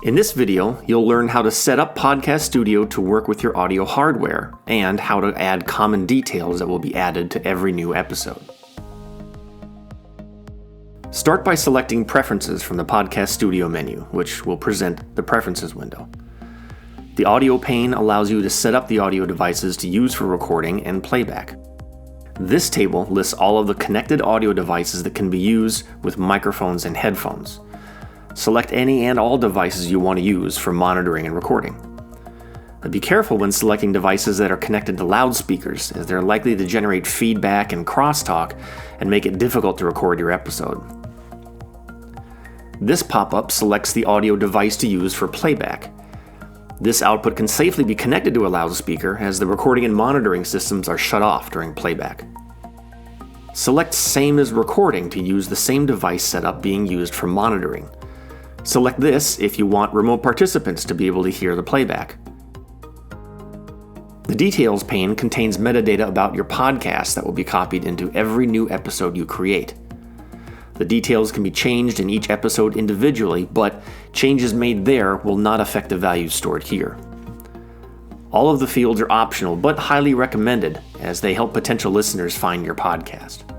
In this video, you'll learn how to set up Podcast Studio to work with your audio hardware and how to add common details that will be added to every new episode. Start by selecting Preferences from the Podcast Studio menu, which will present the Preferences window. The audio pane allows you to set up the audio devices to use for recording and playback. This table lists all of the connected audio devices that can be used with microphones and headphones. Select any and all devices you want to use for monitoring and recording. But be careful when selecting devices that are connected to loudspeakers, as they're likely to generate feedback and crosstalk and make it difficult to record your episode. This pop-up selects the audio device to use for playback. This output can safely be connected to a loudspeaker, as the recording and monitoring systems are shut off during playback. Select Same as Recording to use the same device setup being used for monitoring. Select this if you want remote participants to be able to hear the playback. The Details pane contains metadata about your podcast that will be copied into every new episode you create. The details can be changed in each episode individually, but changes made there will not affect the values stored here. All of the fields are optional but highly recommended, as they help potential listeners find your podcast.